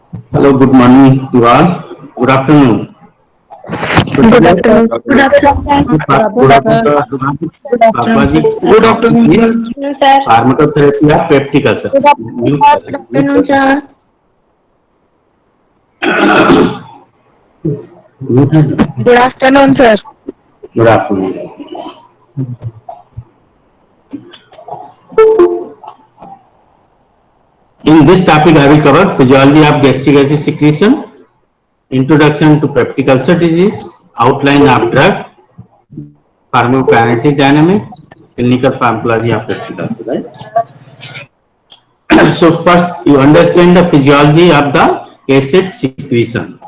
Hello, good morning to all. Good afternoon. So Good today, afternoon. Good afternoon. good afternoon, Good afternoon, Bhagwat ji. sir. Good afternoon, This sir. Sir. pharmacotherapy of peptic ulcer. Good afternoon, New, sir. Good afternoon, sir. Good afternoon, sir. good afternoon. In this topic, I will cover physiology of gastric acid secretion, introduction to peptic ulcer disease, outline of drug, pharmacokinetic dynamic, clinical pharmacology of peptic ulcer. Right. So first, you understand the physiology of the acid secretion.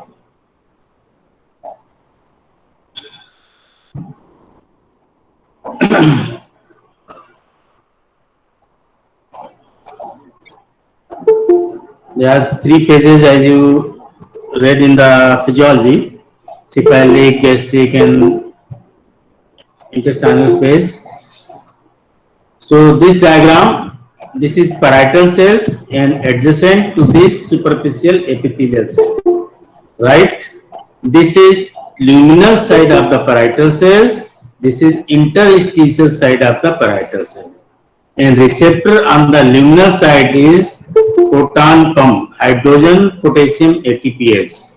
There are three phases as you read in the physiology: cephalic, gastric, and intestinal phase. So this diagram, this is parietal cells and adjacent to this superficial epithelial cells, right? This is luminal side of the parietal cells. This is interstitial side of the parietal cells. And receptor on the luminal side is proton pump, hydrogen potassium ATPase.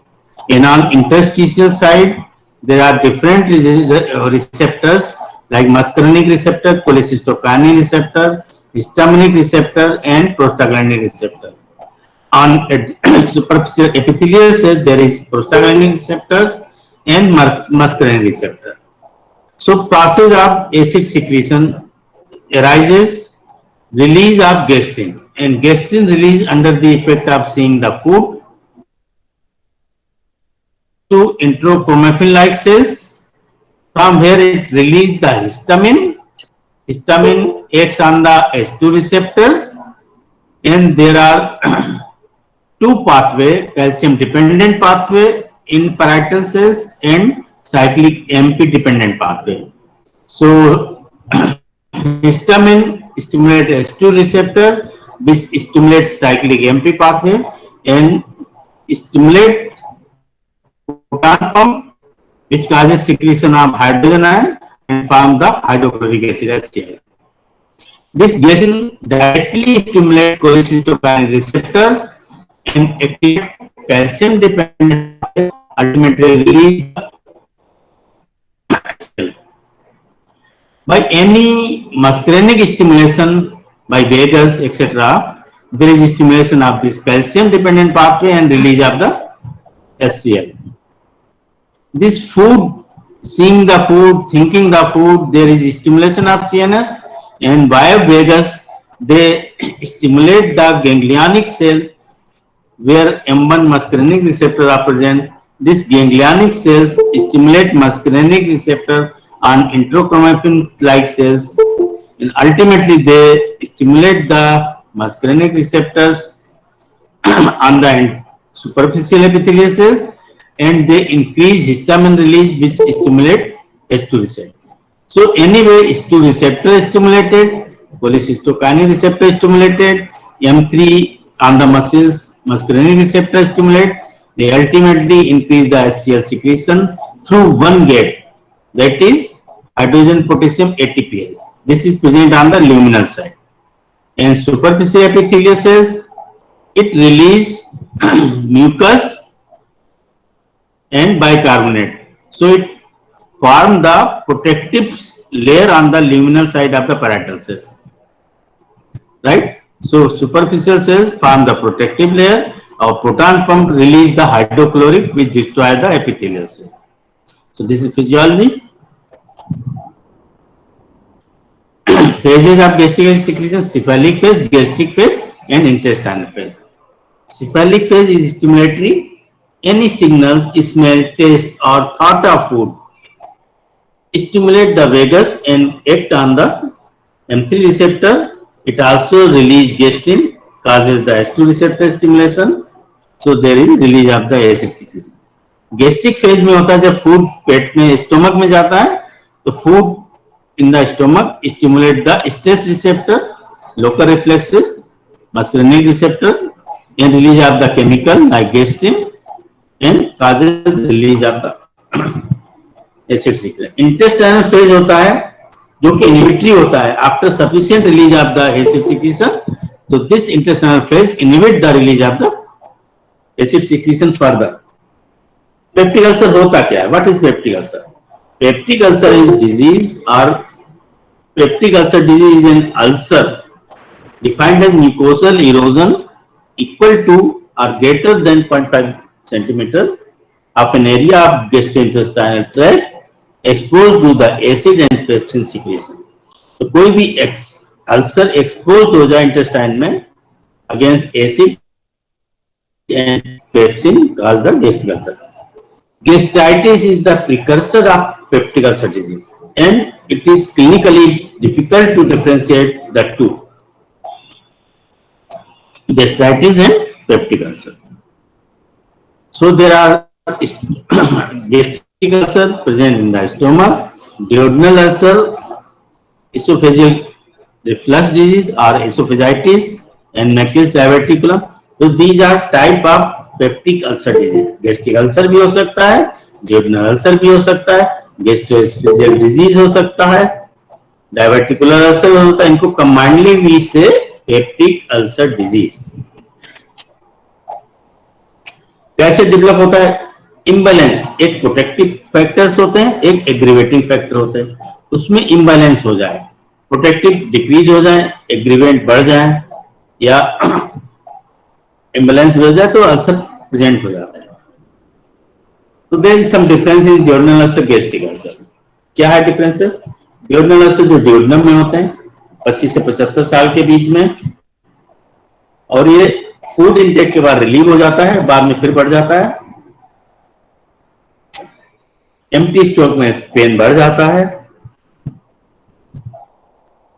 And on interstitial side, there are different receptors like muscarinic receptor, cholecystokinin receptor, histaminic receptor, and prostaglandin receptor. On superficial epithelial cells, there is prostaglandin receptors and muscarinic receptor. So process of acid secretion arises release of gastrin, and gastrin release under the effect of seeing the food to enterochromaffin like cells. From here it release the histamine. Histamine acts on the H2 receptor, and there are two pathway, calcium dependent pathway in parietal cells and cyclic MP dependent pathway. So histamine stimulates H2 receptor, which stimulates cyclic MP pathway and stimulate proton pump, which causes secretion of hydrogen ion and form the hydrochloric acid HCl. This glycerin directly stimulates cholecystokinin receptors and activate calcium dependent pathway, ultimately release HCl. By any muscarinic stimulation by vagus, etc., there is stimulation of this calcium dependent pathway and release of the HCl. This food, seeing the food, thinking the food, there is stimulation of CNS, and via vagus they stimulate the ganglionic cells where M1 muscarinic receptor are present. These ganglionic cells stimulate muscarinic receptor on enterochromaffin like cells, and ultimately they stimulate the muscarinic receptors on the superficial epithelial cells, and they increase histamine release which stimulate H2 receptor. So anyway, H2 receptor is stimulated, cholecystokinin receptor is stimulated, M3 on the muscles, muscarinic receptor stimulate, they ultimately increase the HCl secretion through one gate, that is hydrogen potassium ATPase. This is present on the luminal side. And superficial epithelial cells, it release mucus and bicarbonate. So it form the protective layer on the luminal side of the parietal cells, right? So superficial cells form the protective layer. Our proton pump release the hydrochloric which destroy the epithelial cell. So this is physiology. Phases of gastric acid secretion: cephalic phase, gastric phase, and intestinal phase. Cephalic phase is stimulatory. Any signals, smell, taste, or thought of food stimulate the vagus and act on the M3 receptor. It also releases gastrin, causes the H2 receptor stimulation. So there is release of the acid secretion. Gastric phase में होता है जब food पेट में stomach में जाता है तो food in the stomach stimulate the stress receptor, local reflexes, मस्कुलिनिक receptor, in release of the chemical like gastrin and causes release of the acid secretion. Intestinal phase होता है जो कि inhibitory होता है after sufficient release of the acid secretion. So this intestinal phase inhibit the release of the acid secretion further. Peptic ulcer होता क्या है? What is peptic ulcer? Peptic ulcer is disease or peptic ulcer disease is an ulcer defined as mucosal erosion equal to or greater than 0.5 centimeter of an area of gastrointestinal tract exposed to the acid and pepsin secretion. तो कोई भी ulcer expose हो जाए intestine में against acid and pepsin cause the gastric ulcer. Gastritis is the precursor of peptic ulcer disease and it is clinically difficult to differentiate the two, gastritis and peptic ulcer. So there are gastric ulcer present in the stomach, duodenal ulcer, esophageal reflux disease or esophagitis and Meckel's diverticulum. So these are type of peptic ulcer disease. Gastric ulcer भी हो सकता है, duodenal ulcer भी हो सकता है, gastro-oesophageal disease हो सकता है, डायवर्टिकुलर अल्सर होता है. इनको कंबाइंडली वी से पेप्टिक अल्सर डिजीज. कैसे डेवलप होता है? इम्बैलेंस, एक प्रोटेक्टिव फैक्टर्स होते हैं, एक एग्रीवेटिंग फैक्टर होते हैं. उसमें इम्बैलेंस हो जाए, प्रोटेक्टिव डिक्रीज हो जाए, एग्रीवेंट बढ़ जाए या इम्बैलेंस हो जाए तो अल्सर प्रेजेंट हो जाता है. तो there is some difference in duodenal ulcer, gastric ulcer. क्या है डिफरेंस? duodenal अल्सर जो ड्यूडेनम में होते हैं 25 से 75 साल के बीच में, और ये फूड इंटेक के बाद रिलीव हो जाता है, बाद में फिर बढ़ जाता है. एम्प्टी स्टोमक में पेन बढ़ जाता है.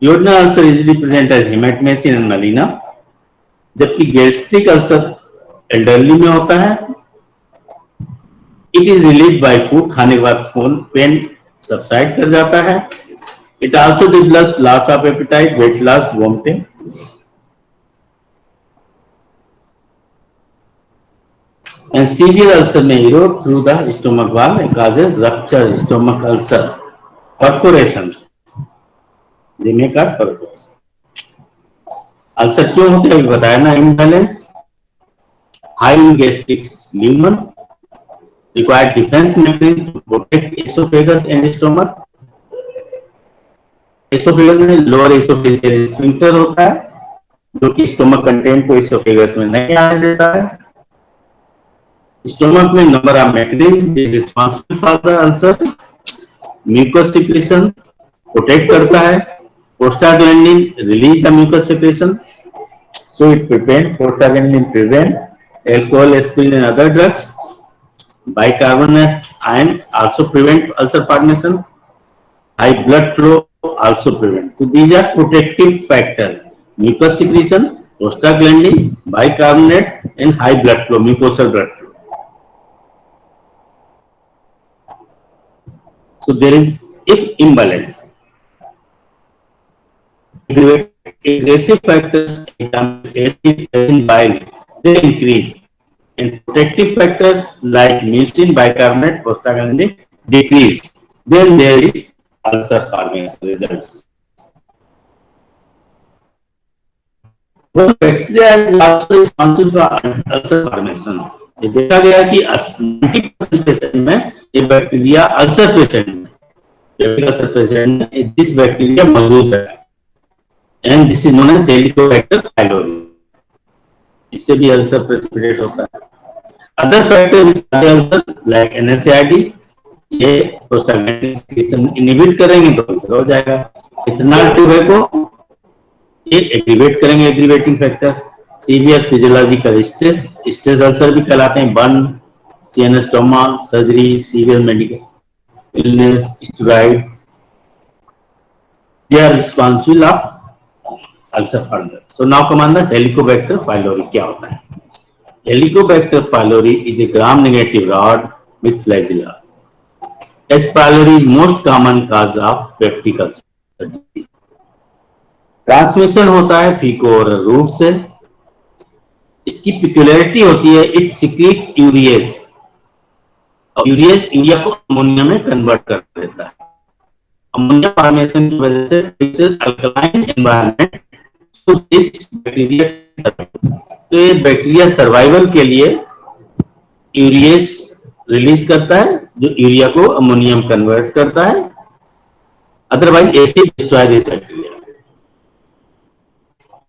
duodenal ulcer is represent as haematemesis and melaena, जबकि गैस्ट्रिक अल्सर एल्डरली में होता है. It is relieve by food, खाने के बाद पेन सबसाइड कर जाता है. It also develops loss of appetite, weight loss, vomiting. And severe ulcer में erode through the stomach wall and causes rupture stomach ulcer, perforation. They may cause perforation. Ulcer क्यों होते हैं बताया ना? Imbalance, high in gastric lumen, required defence mechanism to protect oesophagus and stomach. Oesophagus में lower oesophageal sphincter होता है जो कि स्टोमक कंटेंट को एसोफेगस में नहीं आने देता है. स्टोमक में number of mechanism is responsible for the ulcer. Mucus secretion protect करता है. Prostaglandin release the mucus secretion, so it prostaglandin prevent alcohol, aspirin and other drugs. Bicarbonate ion also prevent ulcer formation. High blood flow also prevent. So these are protective factors: mucus secretion, prostaglandin, bicarbonate and high blood flow, mucosal blood flow. So there is, if imbalance, aggressive factors acid and bile, they increase, and protective factors like mucin, bicarbonate, prostaglandin decrease. Then there is ulcer formation results. One bacteria is also responsible for ulcer formation. ये देखा गया कि 90% patient में ये bacteria ulcer patient में this bacteria मौजूद है. And this is known as Helicobacter pylori. इससे भी अल्सर प्रेसिपिटेट होता है. Other factor ulcer like NSAID, ये प्रोस्टाग्लैंडिन सिक्रेशन इनहिबिट करेंगे तो अल्सर हो जाएगा. इथेनॉल टोबैको ये एग्रीवेट करेंगे, aggravating factor. Severe physiological stress ulcer भी कहलाते हैं. Burn, CNS trauma, surgery, severe medical illness, steroid, they are responsible of ulcer formation. So now come on the Helicobacter pylori. क्या होता है? Helicobacter pylori is a gram-negative rod with flagella. H. pylori is most common cause of peptic ulcer. Transmission होता है फीको और root से. इसकी पिक्युलरिटी होती है इट सिक्रीट्स यूरिएज, और यूरिएज यूरिया को अमोनिया में कन्वर्ट कर देता है। अमोनिया फॉर्मेशन की वजह से इट्स अल्कलाइन एनवायरनमेंट, तो दिस बैक्टीरिया, तो ये बैक्टीरिया सर्वाइवल के लिए यूरिएज रिलीज करता है जो यूरिया को अमोनियम कन्वर्ट करता है, otherwise acid destroy this bacteria.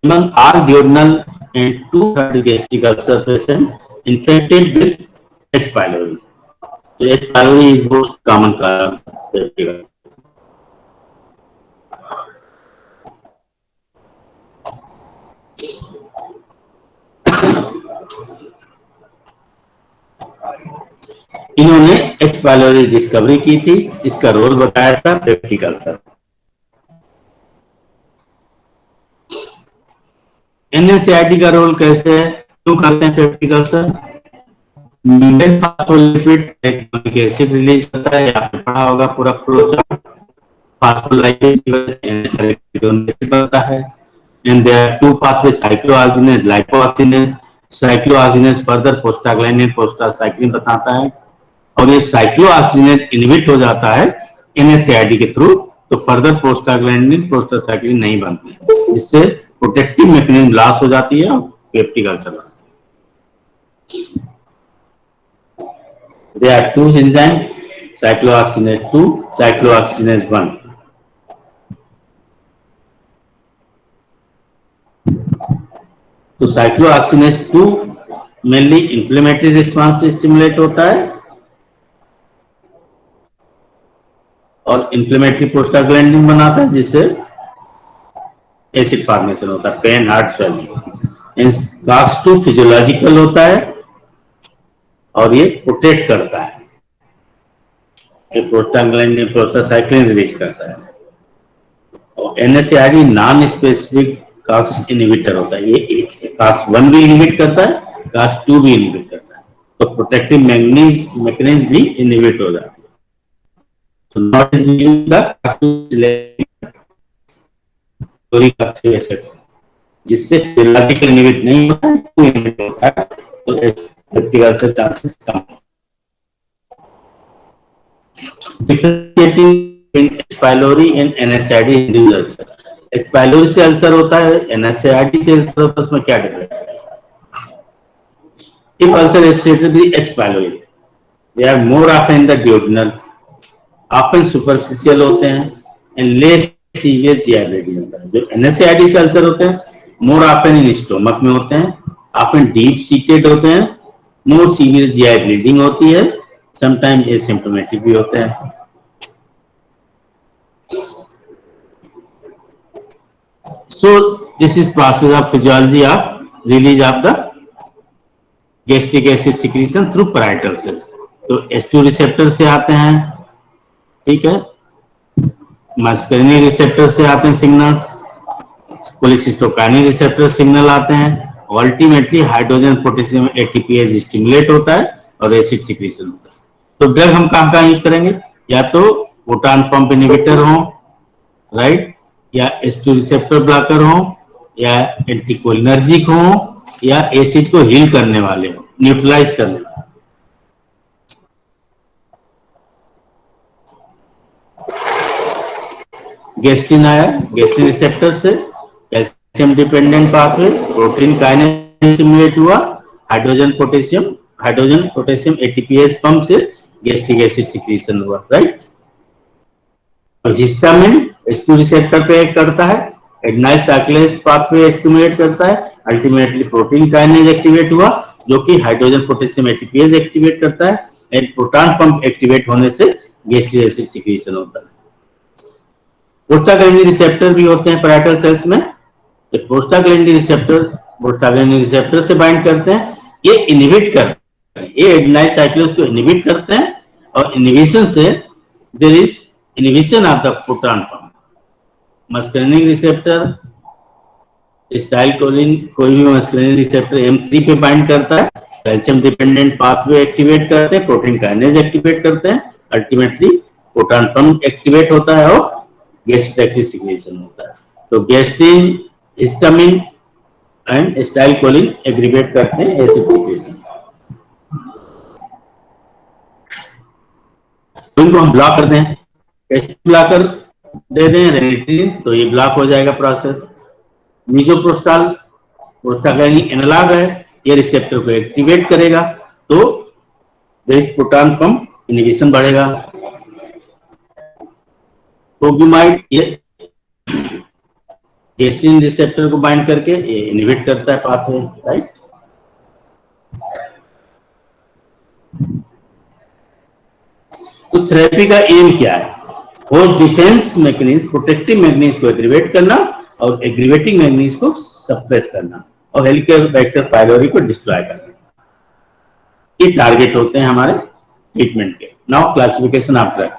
Among all duodenal and 2/3 gastric ulcer patients infected with H. pylori. So H. pylori is most common cause of gastric ulcer. इन्होंने H. pylori discovery की थी, इसका role बताया था peptic ulcer. NSAID का role कैसे है, क्यों करते हैं पेप्टिक अल्सर? मेम्ब्रेन फॉस्फोलिपिड एक एसिड रिलीज करता है, आपने पढ़ा होगा पूरा फ्लोचार्ट। फॉस्फोलाइपेज की वजह से एसिड बनता है, and there are two pathways, cyclooxygenase, lipoxygenase. Cyclooxygenase further prostaglandin prostacyclin बताता है, और ये साइक्लोऑक्सीजिनेज इनहिबिट हो जाता है NSAID के थ्रू, तो फर्दर प्रोस्टाग्लैंडिन प्रोस्टासाइक्लिन नहीं बनते, जिससे प्रोटेक्टिव मैकेनिज्म लॉस हो जाती है और पेप्टिक अल्सर बनता है। There are two enzymes, cyclooxygenase 2, cyclooxygenase 1. तो cyclooxygenase 2 मेनली इंफ्लेमेटरी रिस्पांस से स्टिमुलेट होता है और इंफ्लेमेटरी प्रोस्टाग्लैंडिन बनाता है, जिससे एसिड फॉर्मेशन होता है, pen, heart swelling. COX-2 physiological होता है और ये प्रोटेक्ट करता है, ये प्रोस्टाग्लैंडिन प्रोस्टासाइक्लिन रिलीज करता है। और NSAID non specific COX inhibitor होता है, ये COX-1 भी इनहिबिट करता है, COX-2 भी इनहिबिट करता है, तो प्रोटेक्टिव मैकेनिज्म भी इनहिबिट हो जाती है। तो नॉट जिससे फिजियोलॉजिकल इनहिबिट नहीं होता है, तो इनहिबिट होता है, तो peptic ulcer chances come. Differentiating in H. pylori and NSAID induced ulcer. H. pylori से अल्सर होता है, NSAID से अल्सर होता है, उसमें क्या डिफरेंस है? If ulcer is treated with H. pylori, they are more often in the duodenal, often superficial होते हैं, and less severe GI bleeding होता है। जो NSAID से अल्सर होते हैं, more often in stomach में होते हैं, often deep seated होते हैं, more severe GI bleeding होती है, sometimes asymptomatic भी होते हैं। So this is process of physiology of release of the gastric acid secretion through parietal cells। तो H2 रिसेप्टर से आते हैं, ठीक है, मस्करिनिक रिसेप्टर से आते हैं सिग्नल्स, कोलिसिस्टोकाइनिन रिसेप्टर सिग्नल आते हैं, ultimately hydrogen potassium ATPase stimulate होता है और एसिड सिक्रीशन होता है। तो ड्रग हम कहाँ यूज करेंगे? या तो प्रोटॉन पंप इनहिबिटर हो, राइट, या H2 रिसेप्टर ब्लॉकर हो, या एंटीकोलिनर्जिक हो, या एसिड को हील करने वाले हो, न्यूट्रलाइज करने वाले। गैस्ट्रिन आया, गैस्ट्रिन रिसेप्टर से calcium dependent pathway, protein kinase stimulate हुआ, हाइड्रोजन पोटेशियम ATPase पंप से गैस्ट्रिक एसिड सिक्रीशन हुआ, राइट। और हिस्टामिन H2 रिसेप्टर पे एक्ट करता है, एडेनाइल साइक्लेज पाथवे स्टिमुलेट करता है, अल्टीमेटली प्रोटीन काइनेज एक्टिवेट हुआ जो कि हाइड्रोजन पोटेशियम ATPase एक्टिवेट करता है, एंड प्रोटॉन पंप एक्टिवेट होने से गैस्ट्रिक एसिड सिक्रीशन होता है। प्रोस्टाग्लैंडिन रिसेप्टर भी होते हैं पैराइटल सेल्स में, तो प्रोस्टाग्लैंडिन रिसेप्टर से बाइंड करते हैं, ये इनहिबिट करते हैं, ये एडेनाइल साइक्लेज को इनहिबिट करते हैं, और इनहिबिशन से there is inhibition of the proton pump. Muscarinic receptor, acetylcholine, कोई भी मस्करिनिक रिसेप्टर M3 पे बाइंड करता है, कैल्शियम डिपेंडेंट पाथवे एक्टिवेट करते हैं, प्रोटीन काइनेज एक्टिवेट करते हैं, अल्टीमेटली प्रोटॉन पंप एक्टिवेट होता है और गैस्ट्रिक एसिड सिक्रीशन होता है। तो gastrin, histamine and acetylcholine aggravate करते हैं एसिड सिक्रेशन। तो इनको हम ब्लॉक करते हैं, कैसे ब्लॉकर दे दें रेनिट्रिन तो ये ब्लॉक हो जाएगा प्रोसेस। मीजोप्रोस्टाल प्रोस्टाग्लैंडिन एनालॉग है, ये रिसेप्टर को एक्टिवेट करेगा तो प्रोटॉन पंप इनहिबिशन बढ़ेगा। टोब्यूमाइड ये गेस्टिन रिसेप्टर को बाइंड करके ये इनहिबिट करता है पाथवे, राइट। तो थेरेपी का एम क्या है? Host defence mechanism, protective mechanism को एग्रीवेट करना और एग्रीवेटिंग मैकेनिज्म को सप्रेस करना और हेलिकोबैक्टर पाइलोरी को डिस्ट्रॉय करना। ये टारगेट होते हैं हमारे ट्रीटमेंट के। Now classification of drug.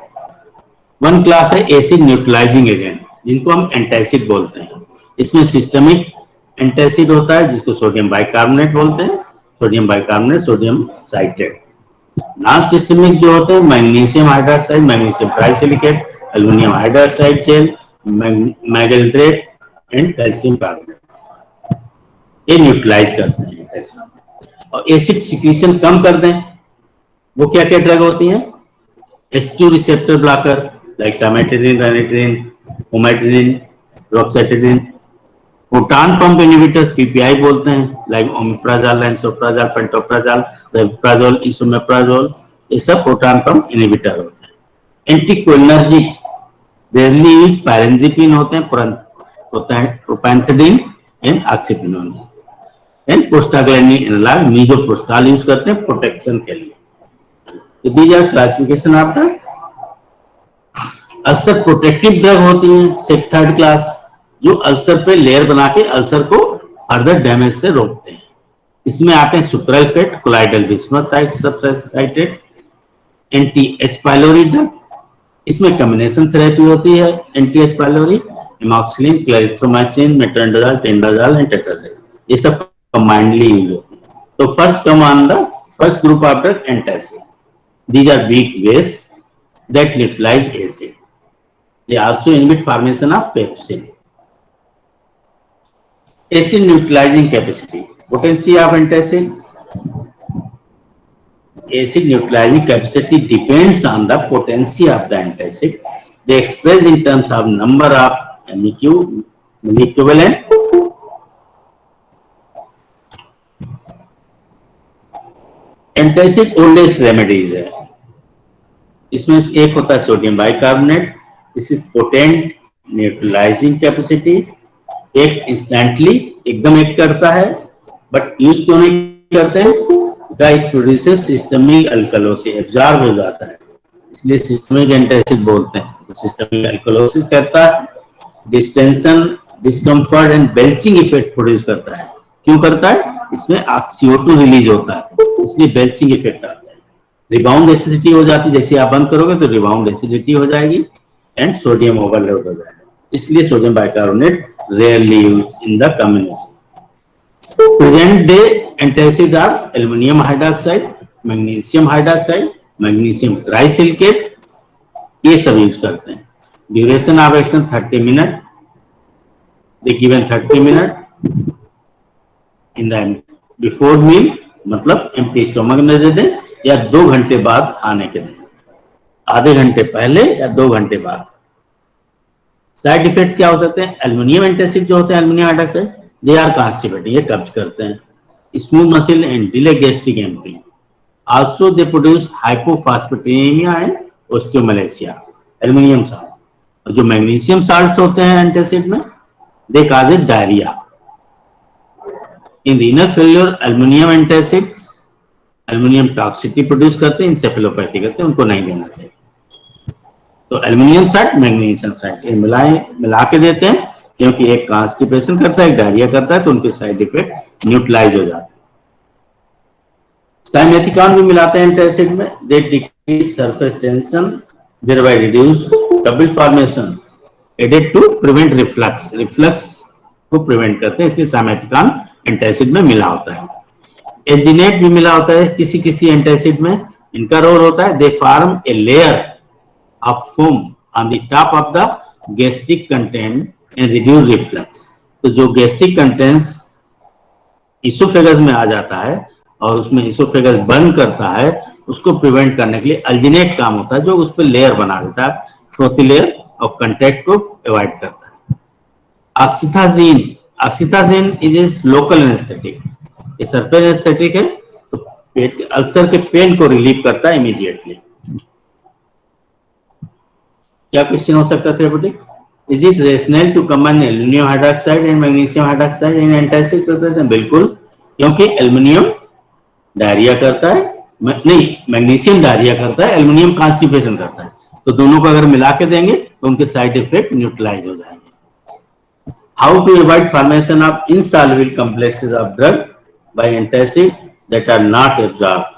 One class है एसिड न्यूट्रलाइजिंग एजेंट, जिनको हम एंटासिड बोलते हैं। इसमें सिस्टमिक एंटासिड होता है जिसको सोडियम बाइकार्बोनेट बोलते हैं, sodium bicarbonate, sodium citrate. Non systemic जो होते हैं magnesium hydroxide, magnesium trisilicate, aluminium hydroxide gel, magaldrate and calcium carbonate, ये न्यूट्रलाइज करते हैं एसिड। और एसिड सिक्रीशन कम कर दें, वो क्या क्या ड्रग होती हैं? H2 receptor blocker like cimetidine, ranitidine, ओमेट्रिन, roxatidine. Proton pump inhibitor PPI बोलते हैं like omeprazole, lansoprazole, pantoprazole, rabeprazole, esomeprazole, ये सब प्रोटॉन पंप इनहिबिटर होते हैं। एंटीकोलिनर्जिक रेयरली यूज्ड पायरेंजिपिन होते हैं, propantheline and oxyphenonium. And prostaglandin analogue misoprostol use करते हैं प्रोटेक्शन के लिए। तो these are classification of drug. Ulcer protective drug होती है थर्ड क्लास, जो अल्सर पे लेयर बना के अल्सर को फर्दर डैमेज से रोकते हैं। इसमें आते हैं sucralfate, colloidal bismuth citrate, anti H pylori drug. इसमें कॉम्बिनेशन थेरेपी होती है anti H pylori, amoxicillin, clarithromycin, metronidazole, tinidazole and tetrazole, ये सब कंबाइंडली यूज होते हैं। तो first come on the first group of drug antacid. These are weak bases that neutralize acid. They also inhibit formation of pepsin. Acid neutralizing capacity. Potency of antacid. Acid neutralizing capacity depends on the potency of the antacid. They express in terms of number of MEQ, milliequivalent. Antacid oldest remedies है। इसमें एक होता है sodium bicarbonate, this is potent neutralising capacity, एक instantly एकदम act करता है, but use क्यों नहीं करते हैं? It produces systemic alkalosis, absorb हो जाता है, इसलिए सिस्टमिक एंटासिड बोलते हैं। सिस्टमिक अल्कलोसिस करता है, distension, discomfort and belching effect produce करता है। क्यों करता है? इसमें CO2 रिलीज होता है, इसलिए बेल्चिंग इफेक्ट आता है। रिबाउंड एसिडिटी हो जाती है, जैसे आप बंद करोगे तो रिबाउंड एसिडिटी हो जाएगी एंड सोडियम ओवरलोड हो जाएगा, इसलिए sodium bicarbonate rarely used in the combination. Present day antacid are aluminium hydroxide, magnesium hydroxide, magnesium trisilicate, ये सब यूज करते हैं। Duration of action 30 minute, they given 30 minute in the before meal, मतलब empty stomach में दे दें या 2 घंटे बाद खाने के दिन, आधे घंटे पहले या 2 घंटे बाद। साइड इफेक्ट क्या हो सकते हैं? एल्युमिनियम एंटासिड जो होते हैं, aluminium hydroxide, they are constipating, ये कब्ज करते हैं, smooth muscle and delay gastric empty. Also they produce hypophosphataemia and osteomalacia, aluminium salt. जो मैग्नीशियम साल्ट्स होते हैं एंटासिड में, they cause diarrhoea. In renal failure aluminium antacid aluminium toxicity produce करते हैं, इंसेफेलोपैथी करते हैं, उनको नहीं देना चाहिए। तो एल्युमिनियम साल्ट, मैग्नीशियम साल्ट ये मिला के देते हैं, क्योंकि एक कॉन्स्टिपेशन करता है, एक डायरिया करता है, तो उनके साइड इफेक्ट न्यूट्रलाइज हो जाते हैं। साइमेथिकॉन भी मिलाते हैं एंटासिड में, they decrease surface tension, thereby reduce double formation, aided to prevent reflux, reflux को प्रिवेंट करते हैं, इसलिए साइमेथिकॉन एंटासिड में मिला होता है। एल्जिनेट भी मिला होता है किसी किसी एंटासिड में। इनका रोल होता है, they form a layer of foam on the top of the gastric content and reduce reflux. तो जो गैस्ट्रिक कंटेंट्स इसोफेगस में आ जाता है और उसमें इसोफेगस बंद करता है, उसको प्रिवेंट करने के लिए अल्जिनेट काम होता है, जो उस पर लेयर बना देता है, फ्रोथी लेयर, और कंटेक्ट को अवॉइड करता है। ऑक्सीथाजीन, ऑक्सीथाजीन इज इज लोकल एनेस्थेटिक, ये सरफेस एनेस्थेटिक है, तो पेट के अल्सर के पेन को रिलीव करता है इमीडिएटली। क्या क्वेश्चन हो सकता है therapeutic? Is it rational to combine aluminium hydroxide and magnesium hydroxide in antacid preparation? बिल्कुल, क्योंकि एल्युमिनियम डायरिया करता है, नहीं, मैग्नीशियम डायरिया करता है, एल्युमिनियम कॉन्स्टिपेशन करता है, तो दोनों को अगर मिला के देंगे तो उनके साइड इफेक्ट न्यूट्रलाइज हो जाएंगे। How to avoid formation of insoluble complexes of drug by antacid that are not absorbed?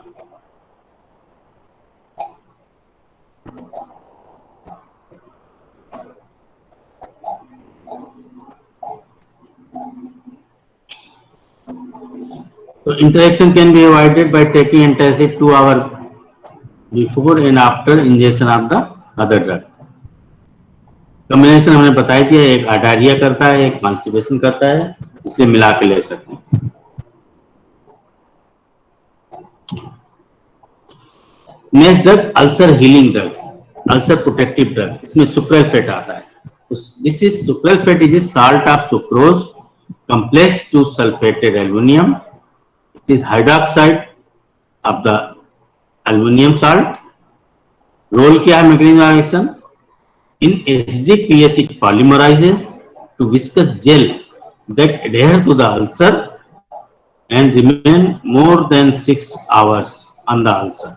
So interaction can be avoided by taking antacid 2 hours before and after ingestion of the other drug. Combination हमने बताई दिया, एक diarrhoea करता है, एक constipation करता है, इसलिए मिला के ले सकते हैं। Next drug ulcer healing drug, ulcer protective drug, इसमें सुक्रालफेट आता है। This is sucralfate is salt of sucrose complex to sulfated aluminum. It is hydroxide of the aluminum salt. Role क्या है mechanism of action? In acidic pH it polymerizes to viscous gel that adhere to the ulcer and remain more than 6 hours on the ulcer.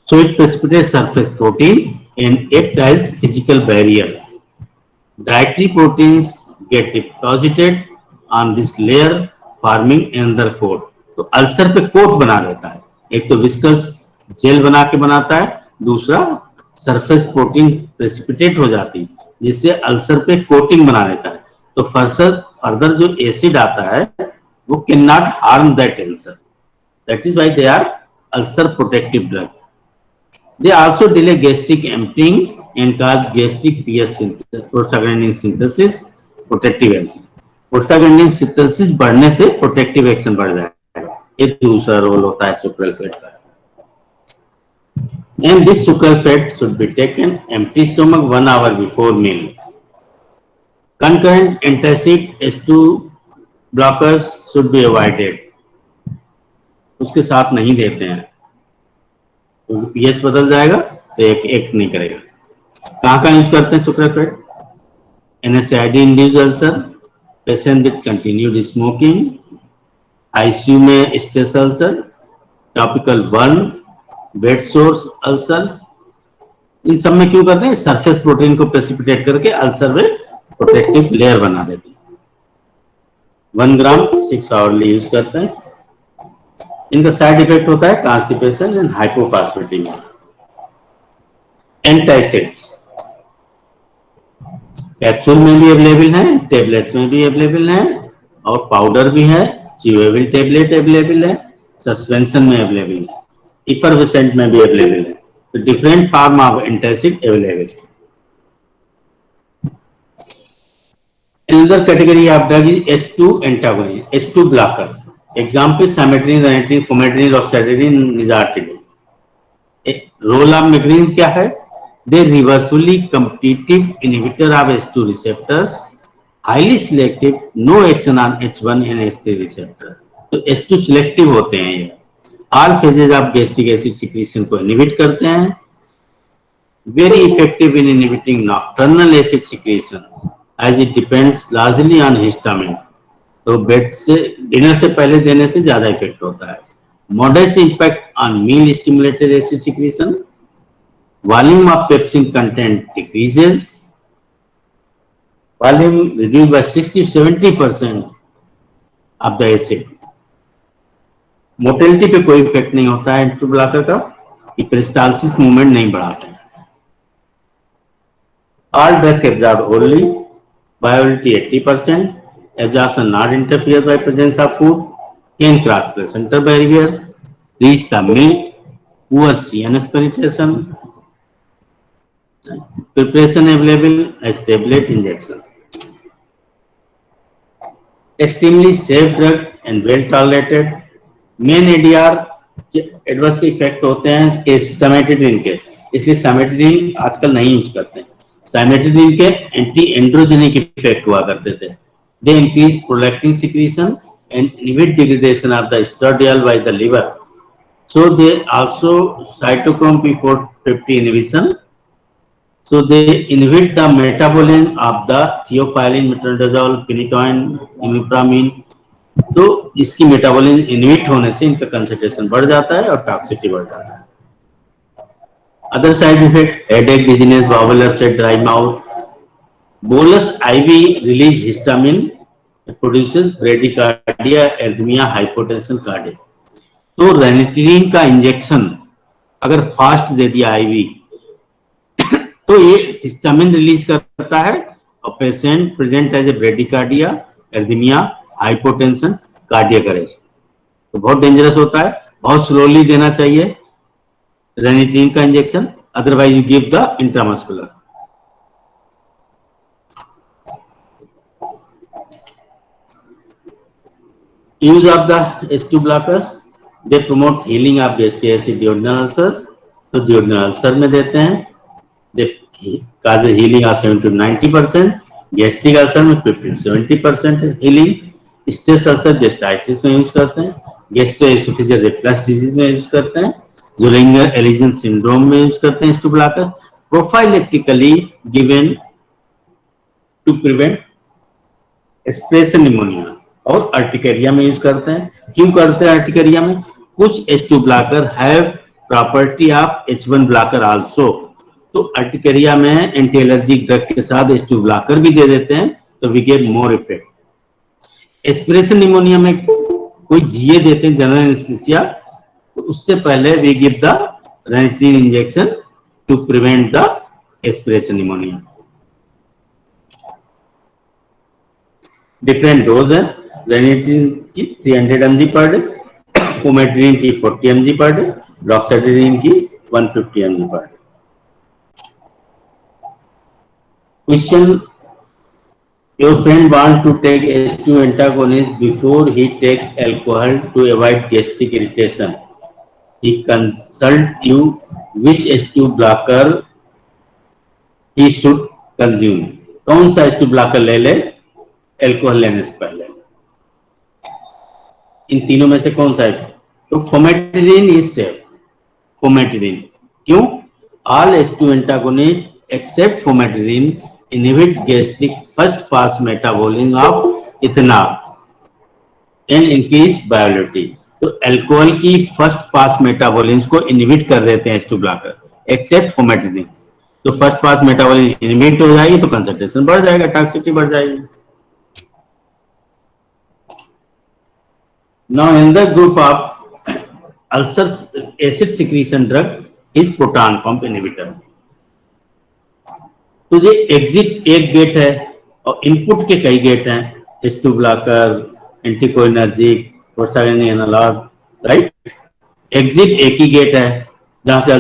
So it precipitates surface protein and acts as physical barrier. Dietary proteins get deposited on this layer forming another coat. तो ulcer पे coat बना देता है, एक तो viscous jail बना के बनाता है, दूसरा सरफेस प्रोटीन प्रेसिपिटेट हो जाती है जिससे अल्सर पे कोटिंग बना देता है। तो फर्दर जो एसिड आता है वो can not harm that ulcer, that is why they are ulcer protective drug. They also delay gastric emptying and cause gastric PS synthesis, prostaglandin synthesis, protective action. Prostaglandin synthesis बढ़ने से protective action बढ़ जाएगा, ये दूसरा role होता है sucralfate का। And this sucralfate should be taken empty stomach 1 hour before meal. Concurrent antacid H2 blockers should be avoided. उसके साथ नहीं देते हैं, पीएच बदल जाएगा तो एक नहीं करेगा। कहाँ यूज करते हैं sucralfate? NSAID induced ulcer, patient with continued smoking, ICU में stress ulcer, topical burn, bed sores ulcers, इन सब में क्यों करते हैं? सरफेस प्रोटीन को प्रेसिपिटेट करके अल्सर में प्रोटेक्टिव लेयर बना देते हैं। 1 ग्राम 6 आवरली यूज करते हैं। इनका साइड इफेक्ट होता है कॉन्स्टिपेशन एंड हाइपोफॉस्फेटेमिया। एंटासिड्स कैप्सूल में भी अवेलेबल है, टेबलेट्स में भी अवेलेबल है, और पाउडर भी है, च्यूएबल टेबलेट अवेलेबल है, सस्पेंशन में अवेलेबल है, इफरवेसेंट में भी अवेलेबल है। तो different form of antacid available है। Another category of drug is H2 antagonist, H2 blocker. Example: cimetidine, ranitidine, famotidine, roxadine, nizatidine. Role of mechanism क्या है? They reversibly competitive inhibitor of H2 receptors, highly selective, no action on H1 and H3 receptor. तो H2 selective होते हैं ये। All phases of gastric acid secretion को inhibit करते हैं। Very effective in inhibiting nocturnal acid secretion, as it depends largely on histamine. तो bed से dinner से पहले देने से ज्यादा इफेक्ट होता है। Modest impact on meal stimulated acid secretion. Volume of pepsin content decreases. Volume reduced by 60-70% of the acid. Motility पे कोई इफेक्ट नहीं होता है एंटी ब्लॉकर का, कि पेरिस्टालसिस मूवमेंट नहीं बढ़ाते हैं। All drugs absorbed orally. Bioavailability 80%. Absorption not interfered by presence of food. Can cross placental barrier. Reach the milk. Poor CNS penetration. Preparation available as tablet injection. extremely safe drug and well tolerated. Main ADR के adverse effect होते हैं साइमेटिडिन के, इसलिए साइमेटिडिन आजकल नहीं use करते हैं। साइमेटिडिन के एंटी एंड्रोजेनिक इफेक्ट हुआ करते थे। They increase prolactin secretion and inhibit degradation of the oestradiol by the liver, so they also cytochrome P450 inhibition. So they inhibit the metabolism of the theophylline, metronidazole, phenytoin, imipramine. तो इसकी metabolism inhibit होने से इनका concentration बढ़ जाता है और toxicity बढ़ जाता है। Other side effect headache, dizziness, bowel upset, dry mouth. Bolus IV release histamine produces bradycardia, arrhythmia, hypotension, cardiac. तो रेनिट्रीन का इंजेक्शन अगर फास्ट दे दिया आईवी तो ये हिस्टामिन रिलीज करता है और patient present as a bradycardia, arrhythmia, hypotension, cardiac arrest. तो बहुत डेंजरस होता है, बहुत स्लोली देना चाहिए रेनिट्रीन का injection, otherwise you give the intramuscular. Use of the H2 blockers, they promote healing of gastric acid duodenal ulcers. तो duodenal ulcer में देते हैं, they cause healing of 70 to 90%, gastric ulcer में 50 to 70% healing. Stress ulcer gastritis में use करते हैं, gastroesophageal reflux disease में use करते हैं, ज़ोलिंगर एलिजन सिंड्रोम में यूज करते हैं H2 blocker. Prophylactically given to prevent aspiration pneumonia और अर्टिकेरिया में यूज करते हैं। क्यों करते हैं अर्टिकेरिया में? कुछ H2 blocker have property of H1 blocker also. तो अर्टिकेरिया में एंटी एलर्जिक ड्रग के साथ H2 ब्लॉकर भी दे देते हैं तो we get more effect. Aspiration pneumonia में कोई जीए देते हैं जनरल एनेस्थीसिया, तो उससे पहले we give the ranitidine injection to prevent the aspiration pneumonia. Different dose है, रेनिट्रीन की 300 mg पर डे, फोमेट्रीन की 40 mg पर डे, डॉक्साइड्रीन की 150 mg per day. Question: your friend wants to take H2 antagonist before he takes alcohol to avoid gastric irritation. He consult you which H2 blocker he should consume. कौन सा H2 blocker ले ले alcohol लेने से पहले? इन तीनों में से कौन सा है? तो फोमेट्रिन इज सेफ। फोमेट्रिन क्यों? All H2 antagonists except fometrine inhibit gastric first pass metabolism of ethanol and increase viability. तो अल्कोहल की फर्स्ट पास मेटाबॉलिज्म को इनहिबिट कर देते हैं H2 ब्लॉकर एक्सेप्ट फोमेट्रिन। तो फर्स्ट पास मेटाबॉलिज्म इनहिबिट हो जाएगी तो कंसंट्रेशन बढ़ जाएगा, टॉक्सिसिटी बढ़ जाएगी। Now another group of ulcer acid secretion drug is proton pump inhibitor. तो ये एग्जिट एक गेट है और इनपुट के कई गेट हैं, H2 blocker, anticholinergic, prostaglandin analogue, right. Exit एक ही गेट है जहां से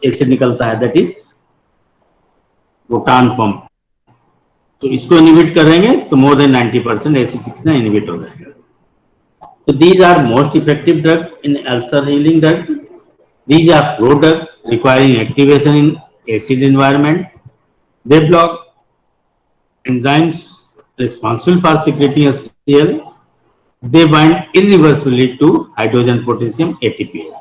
एसिड निकलता है, दैट इज प्रोटॉन पंप। तो इसको इनहिबिट करेंगे तो more than 90% acid secretion inhibit हो जाएगा। तो these are most effective drug in ulcer healing drug. These are pro-drug requiring activation in acid environment. They block enzymes responsible for secreting HCl. They bind irreversibly to hydrogen potassium ATPase.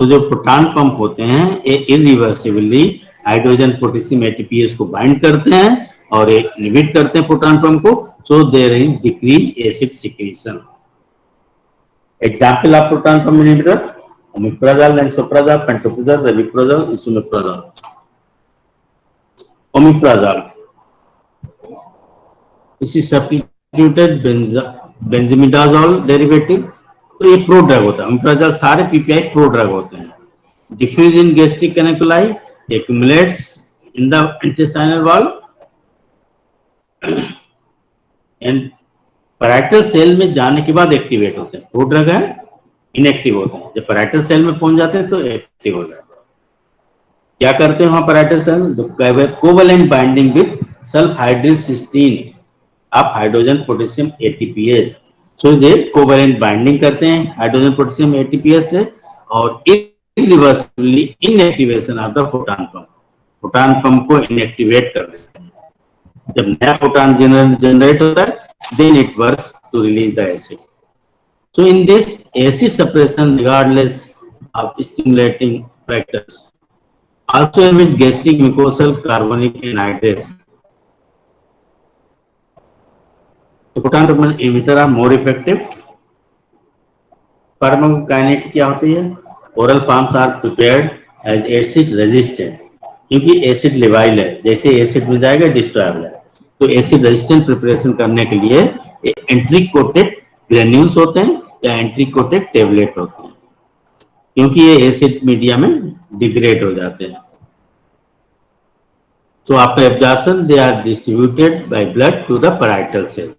तो जो proton pump होते हैं ये irreversibly hydrogen potassium ATPase को bind करते हैं और inhibit करते हैं प्रोटॉन पंप को, so there is decreased acid secretion. Example of proton pump inhibitor: omeprazole, lansoprazole, pantoprazole, rabeprazole, esomeprazole. Omeprazole, this is substituted benzimidazole derivative. तो ये प्रो ड्रग होता है। ओमेप्राजोल सारे पीपीआई प्रो ड्रग होते हैं। Diffuse in gastric canaliculi, accumulates in the intestinal wall and parietal cell में जाने के बाद एक्टिवेट होते हैं। प्रो ड्रग है, इनएक्टिव होते हैं। जब पैराइटल सेल में पहुंच जाते हैं तो एक्टिव हो जाते हैं। क्या करते हैं वहां parietal cell? Covalent binding with sulphydryl cysteine आप हाइड्रोजन पोटेशियम एटीपीएस। सो ये कोवैलेंट बाइंडिंग करते हैं हाइड्रोजन पोटेशियम एटीपीएस से और irreversibly inactivation of the proton pump, proton pump को इनएक्टिवेट कर देते हैं। जब नया प्रोटॉन जनरेट होता है, then it works to release the acid. So in this acid suppression, regardless of stimulating factors, also with gastric mucosal carbonic anhydrase. So proton pump inhibitor are more effective. Pharmacokinetic क्या होती है? Oral forms are prepared as acid resistant, क्योंकि acid लेवाइल है, जैसे acid में जाएगा destroy हो जाएगा। तो एसिड रेजिस्टेंट प्रिपरेशन करने के लिए एंट्री कोटेड ग्रेन्यूल्स होते हैं या एंट्री कोटेड टेबलेट होते हैं, क्योंकि ये एसिड मीडिया में डिग्रेड हो जाते हैं। So after absorption, they are distributed by blood to the parietal cells.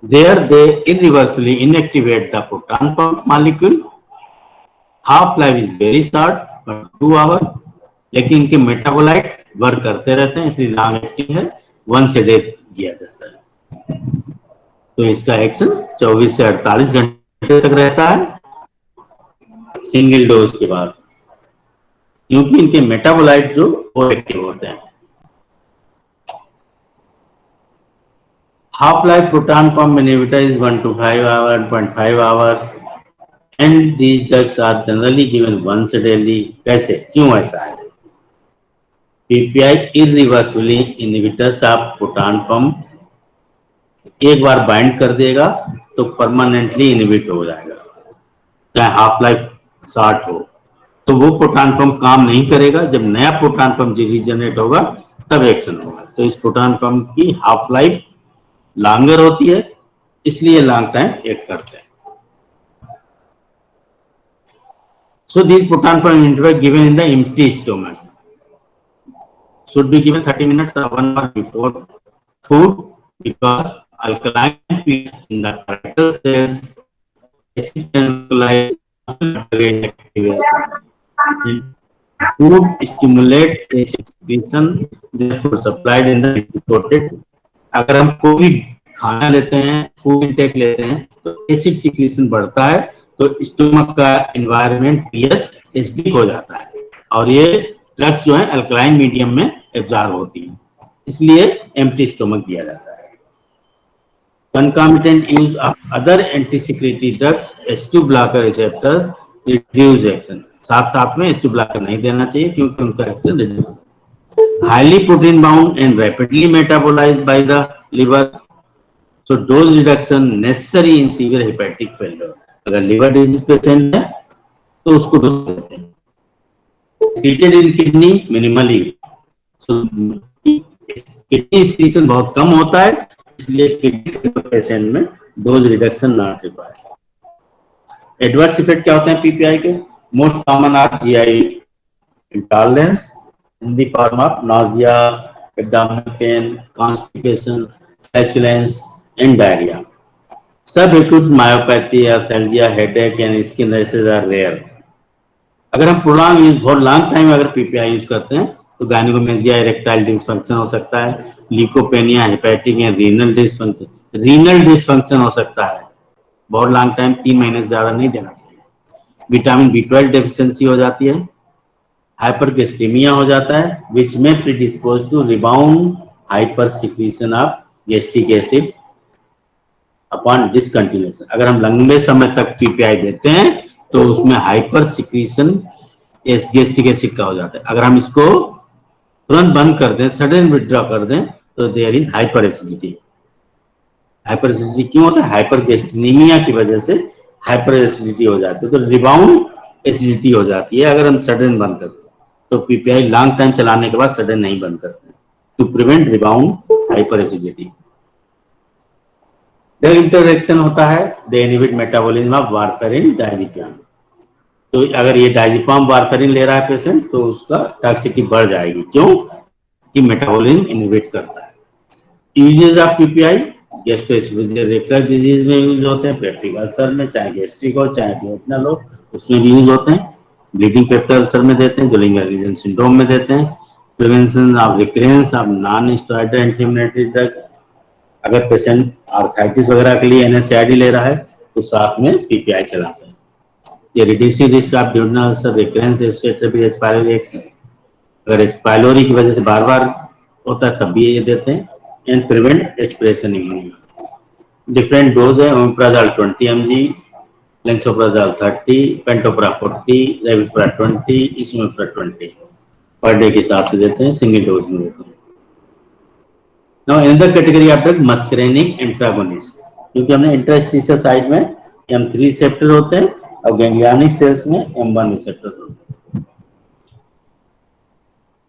There they irreversibly inactivate the proton pump molecule. Half-life is very short, but 2 hours. लेकिन इनके मेटाबोलाइट वर्क करते रहते हैं, इसलिए लॉन्ग एक्टिंग है, 1 a day किया जाता है। तो इसका एक्शन 24 से 48 घंटे तक रहता है सिंगल डोज के बाद, क्योंकि इनके मेटाबोलाइट जो वो एक्टिव होते हैं। Half life proton pump inhibitor is 1 to 5 hours, 1.5 hours, and these drugs are generally given once daily. कैसे, क्यों ऐसा है? PPI irreversibly inhibitors of proton pump एक बार बाइंड कर देगा तो परमानेंटली इनहिबिट हो जाएगा, चाहे हाफ लाइफ शॉर्ट हो। तो वो प्रोटॉन पंप काम नहीं करेगा, जब नया प्रोटॉन पंप रीजनरेट होगा तब एक्शन होगा। तो इस प्रोटॉन पंप की हाफ लाइफ लॉन्गर होती है, इसलिए लॉन्ग टाइम एक्ट करते हैं। So these proton pump inhibitors given in the empty stomach should be given 30 minutes or 1 hour before food, because alkaline pH in the parietal cells acid alkalize activation. Food stimulate acid secretion, therefore supplied in the coated. अगर हम कोई खाना लेते हैं, food intake लेते हैं, तो acid secretion बढ़ता है, तो स्टोमक का एनवायरनमेंट पीएच एसिडिक हो जाता है और ये ड्रग्स जो है अल्कलाइन मीडियम में एब्जॉर्ब होती है, इसलिए एम्प्टी स्टोमक दिया जाता है। Concomitant use of other antisecretory drugs, H2 blocker receptors reduce action. साथ साथ में H2 ब्लॉकर नहीं देना चाहिए क्योंकि उनका action reduce. Highly protein bound and rapidly metabolised by the liver, so dose reduction necessary in severe hepatic failure. अगर liver disease patient है तो उसको डोज देते हैं। Secreted in kidney minimally, kidney secretion बहुत कम होता है, इसलिए किडनी पेशेंट में dose reduction not required. Adverse effect क्या होते हैं पीपीआई के? Most common are GI intolerance in the form of nausea, abdominal pen, constipation, flatulence and diarrhoea. Sub acute myopathy, arthralgia, headache and skin rashes are rare. अगर हम prolong use for long time अगर PPI use करते हैं तो gynaecomastia, erectile dysfunction हो सकता है, leucopenia, hepatic and renal dysfunction हो सकता है। बहुत लॉन्ग टाइम 3 महीने से ज्यादा नहीं देना चाहिए। विटामिन B12 डेफिशिएंसी हो जाती है, हाइपरगैस्ट्रीमिया हो जाता है, विच में predispose to rebound hyper secretion of gastric acid upon discontinuation. अगर हम लंबे समय तक पीपीआई देते हैं तो उसमें हाइपर सिक्रीशन गैस्ट्रिक एसिड का हो जाता है। अगर हम इसको तुरंत बंद कर दें, सडन विथड्रॉ कर दें, तो there is hyper acidity. Hyper acidity क्यों होता है? हाइपरगैस्ट्रीमिया की वजह से हाइपर एसिडिटी हो जाती है, तो रिबाउंड एसिडिटी हो जाती है अगर हम सडन बंद करते हैं। तो पीपीआई लॉन्ग टाइम चलाने के बाद सडन नहीं बंद करते to prevent rebound hyper acidity. Drug interaction होता है, they inhibit metabolism of warfarin diazepam. तो अगर ये डायजेपियम वारफेरिन ले रहा है पेशेंट तो उसका टॉक्सिसिटी बढ़ जाएगी, क्यों कि मेटाबॉलिज्म इनहिबिट करता है। Uses of PPI gastro-oesophageal reflux disease में यूज होते हैं, पेप्टिक अल्सर में, चाहे गैस्ट्रिक हो चाहे दुओडेनल हो, उसमें भी यूज होते हैं। ब्लीडिंग पेप्टिक अल्सर में देते हैं, जोलिंगर रीजन सिंड्रोम में देते हैं, prevention of recurrence of non steroidal anti inflammatory drug. अगर पेशेंट आर्थराइटिस वगैरह के लिए NSAID ले रहा है तो साथ में PPI चलाते हैं। ये reducing risk of duodenal ulcer, recurrence associated with H. pylori action. अगर H. pylori की वजह से बार बार होता है तब भी ये देते हैं। And prevent aspiration pneumonia. Different dose है, omeprazole 20 mg, lansoprazole 30, पेंटोप्रा 40, रेविप्रा 20, इसोमेप्रा 20 per day के हिसाब से देते हैं, सिंगल डोज में देते हैं। Now another category of drug muscarinic antagonist, क्योंकि हमने इंटरस्टिशियल साइड में M3 रिसेप्टर होते हैं और गैंग्लियनिक सेल्स में M1 रिसेप्टर होते हैं।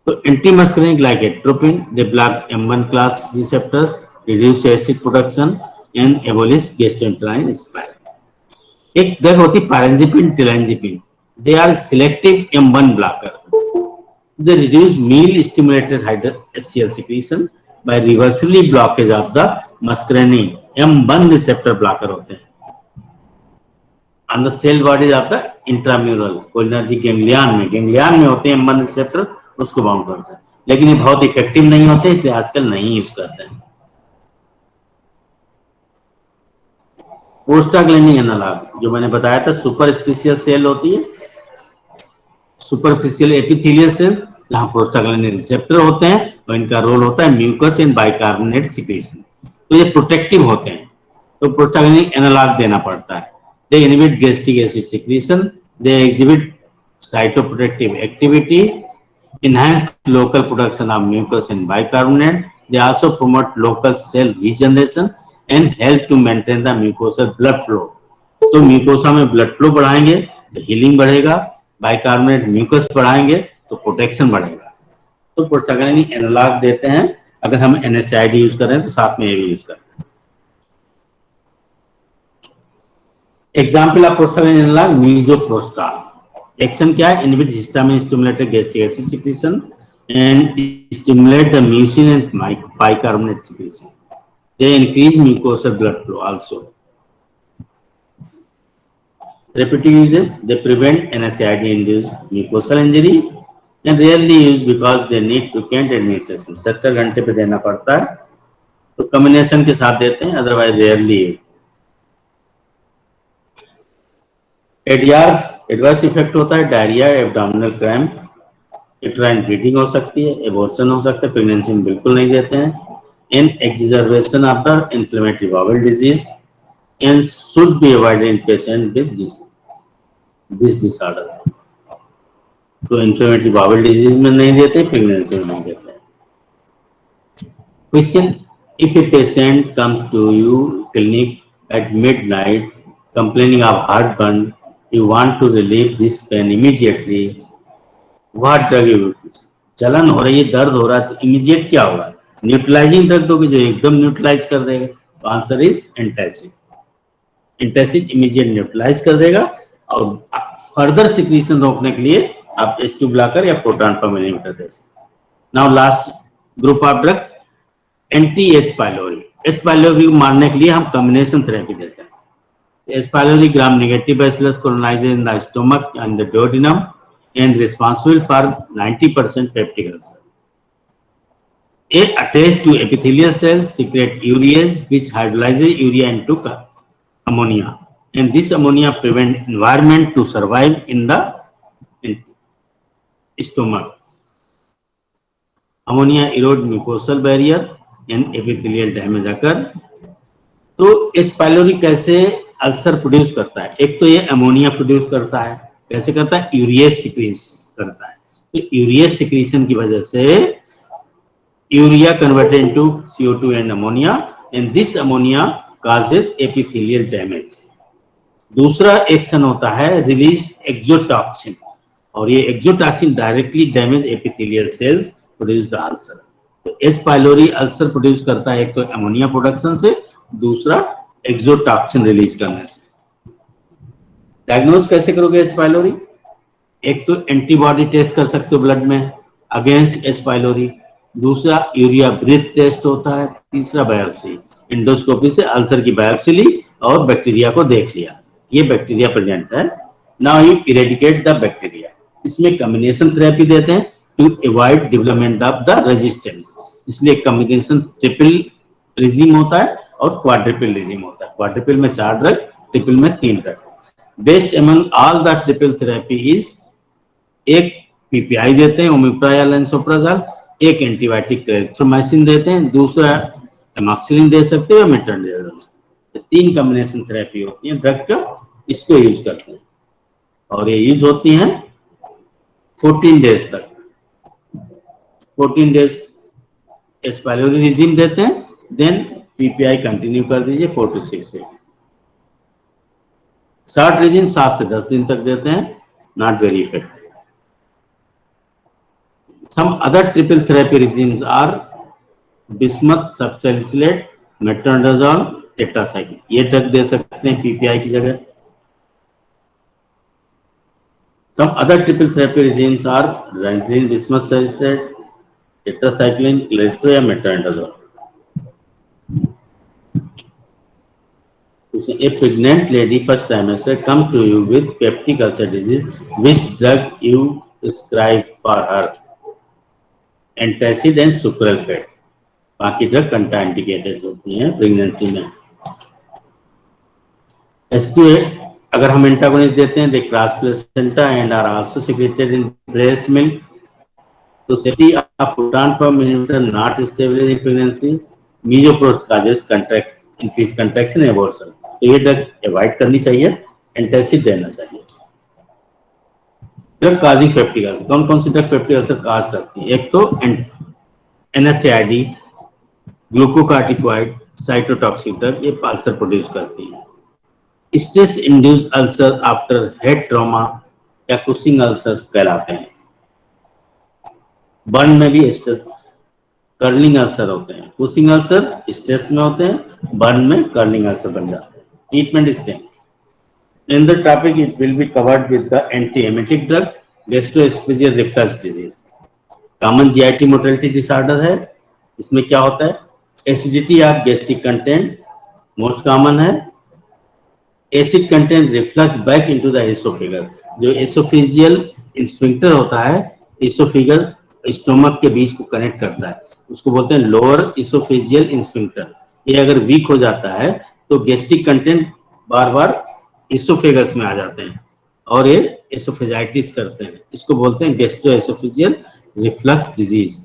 तो anti muscarinic like atropine, they block M1 class receptors, reduce acid production and abolish गैस्ट्रोएंटेराइन स्पाइक। एक ड्रग होती है pirenzepine, telenzepine, they are selective M1 blocker, they reduce meal stimulated HCl secretion by reversibly blockage of the muscarinic M1 receptor blocker होते हैं on the cell bodies of the intramural cholinergic ganglion में होते हैं M1 receptor, उसको bound करते हैं, लेकिन ये बहुत इफेक्टिव नहीं होते, इसलिए आजकल नहीं यूज करते हैं। प्रोस्टाग्लैंडिन एनालॉग जो मैंने बताया था, सुपरफिशियल सेल होती है, सुपरफिशियल एपिथेलियल सेल जहां प्रोस्टाग्लैंडिन रिसेप्टर होते हैं और इनका रोल होता है म्यूकस एंड बाइकार्बोनेट सिक्रीशन। तो ये प्रोटेक्टिव होते हैं, तो प्रोस्टाग्लैंडिन एनालॉग देना पड़ता है। They inhibit gastric acid secretion, they exhibit cytoprotective activity, enhance local production of mucus and bicarbonate. They also promote local cell regeneration and help to maintain the mucosal blood flow. तो mucosa में blood flow बढ़ाएंगे तो healing बढ़ेगा, bicarbonate mucus बढ़ाएंगे तो protection बढ़ेगा। तो prostaglandin analogue देते हैं, अगर हम NSAID यूज कर रहे हैं तो साथ में ये भी यूज करते हैं। Example of prostaglandin analogue misoprostol. Action क्या है? Inhibit histamine stimulated gastric acid secretion and stimulate the mucin and bicarbonate secretion. They increase mucosal blood flow also. Repetitive uses, they prevent NSAID induced mucosal injury and rarely used because they need frequent administration. 4 घंटे पे देना पड़ता है, तो combination के साथ देते हैं, otherwise rarely. ADR adverse effect होता है, diarrhoea, abdominal cramp, uterine bleeding हो सकती है, एबॉर्शन हो सकता है, प्रेगनेंसी में बिल्कुल नहीं देते हैं, and exacerbation of the inflammatory bowel disease and should be avoided in patient with this disorder. तो इन्फ्लेमेटरी बाउल डिजीज में नहीं देते, प्रेगनेंसी में नहीं देते। Question, if a patient comes to you clinic at midnight complaining of heartburn, you want to relieve this pain immediately, what drug you will use? जलन हो रही है, दर्द हो रहा है, तो इमीडिएट क्या होगा? न्यूट्रलाइजिंग ड्रग दोगे जो एकदम न्यूट्रलाइज कर देगा। तो answer is antacid. Antacid immediate neutralise कर देगा और फर्दर सिक्रीशन रोकने के लिए आप H2 ब्लॉकर या प्रोटॉन पंप इनहिबिटर दे सकते हैं। Now last group of drug anti H. pylori। H. pylori को मारने के लिए हम कॉम्बिनेशन थेरेपी देते हैं। H. pylori gram negative bacillus colonizes in the stomach and the duodenum and responsible for 90% peptic ulcer. A attached to epithelial cells secrete urease which hydrolyzes urea into ammonia, and this ammonia prevent environment to survive in the stomach. Ammonia erode mucosal barrier and epithelial damage occur. तो H. pylori कैसे ulcer produce करता है? एक तो ये ammonia produce करता है, कैसे करता है? यूरियस सिक्रीस करता है। तो यूरियस सिक्रीशन की वजह से urea converted into CO2 and ammonia, and this ammonia causes epithelial damage. दूसरा एक्शन होता है रिलीज एक्सोटॉक्सिन, और ये exotoxin directly damage epithelial cells, produce the ulcer. तो H. pylori अल्सर प्रोड्यूस करता है एक तो अमोनिया प्रोडक्शन से, दूसरा एक्सोटॉक्सिन रिलीज करने से। डायग्नोज कैसे करोगे H. pylori? एक तो एंटीबॉडी टेस्ट कर सकते हो ब्लड में अगेंस्ट H. pylori, दूसरा यूरिया ब्रीथ टेस्ट होता है, तीसरा बायोप्सी। एंडोस्कोपी से अल्सर की बायोप्सी ली और बैक्टीरिया को देख लिया, ये बैक्टीरिया प्रेजेंट है, now you eradicate the bacteria. इसमें कॉम्बिनेशन थेरेपी देते हैं, to avoid development of the resistance. इसलिए कॉम्बिनेशन ट्रिपल रिजीम होता है और क्वाड्रिपल रिजीम होता है। क्वाड्रिपल में 4 ड्रग, ट्रिपल में 3 drug. Best among all the triple therapy is, एक पीपीआई देते हैं ओमिप्रा या लेंसोप्राजोल, एक एंटीबायोटिक क्लेरिथ्रोमाइसिन देते हैं, दूसरा एमॉक्सिलिन दे सकते हैं, मेट्रोनिडाजोल। 3 कॉम्बिनेशन थेरेपी होती है ड्रग का, इसको यूज करते हैं और ये यूज होती हैं 14 डेज तक। 14 डेज एस्पाइरोली रिजीम देते हैं, देन पीपीआई कंटिन्यू कर दीजिए 4 to 6 वीक। शॉर्ट रिजीम 7 से 10 दिन तक देते हैं, not very effective. Some other triple therapy regimes are bismuth subsalicylate, metronidazole, tetracycline। ये ड्रग दे सकते हैं पीपीआई की जगह। Some other triple therapy regimes are ranitidine, bismuth salicylate, tetracycline, clarithromycin या metronidazole। A pregnant lady first trimester come to you with peptic ulcer disease, which drug you prescribe for her? Antacid and sucralfate. बाकी drug contraindicated होती हैं pregnancy में। एस्टुएट अगर हम antagonist देते हैं, they cross placenta and are also secreted in breast milk. तो safety of proton पर मिलीमीटर not stable in pregnancy. Misoprost causes contract increase contraction and abortion. तो ये ड्रग अवॉइड करनी चाहिए, एंटासिड देना चाहिए। ड्रग काजिंग पेप्टिक अल्सर, कौन कौन सी ड्रग पेप्टिक अल्सर काज करती है? एक तो एनएसएआईडी, ग्लूकोकार्टिकॉइड, साइटोटॉक्सिक ड्रग, ये अल्सर प्रोड्यूस करती है। Stress induced ulcer after head trauma या कुशिंग अल्सर कहलाते हैं। बर्न में भी स्ट्रेस कर्लिंग अल्सर होते हैं। कुशिंग अल्सर स्ट्रेस में होते हैं, बर्न में कर्लिंग अल्सर बन जाते हैं। Treatment is same. In the topic, it will be covered with the antiemetic drug, gastroesophageal reflux disease. Common GIT motility disorder है। इसमें क्या होता है? Acidity of gastric content most common है। Acid content reflux back into the esophagus। जो esophageal sphincter होता है, esophagus stomach के बीच को कनेक्ट करता है, उसको बोलते हैं लोअर esophageal sphincter। ये अगर वीक हो जाता है तो गैस्ट्रिक कंटेंट बार बार इसोफेगस में आ जाते हैं और ये एसोफेजाइटिस करते हैं। इसको बोलते हैं gastroesophageal reflux disease.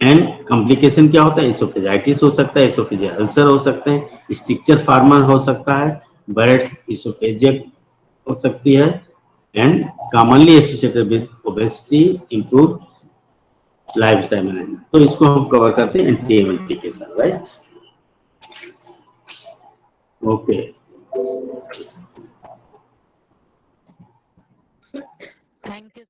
And complication क्या होता है? एसोफेजाइटिस हो सकता है, एसोफेजियल अल्सर हो सकते हैं, स्ट्रक्चर फार्मा हो सकता है, बैरेट्स इसोफेजिक हो सकती है, and commonly associated with obesity, improve lifestyle management. तो इसको हम कवर करते हैं एंटीएमेटिक के साथ, राइट? Okay. Thank you.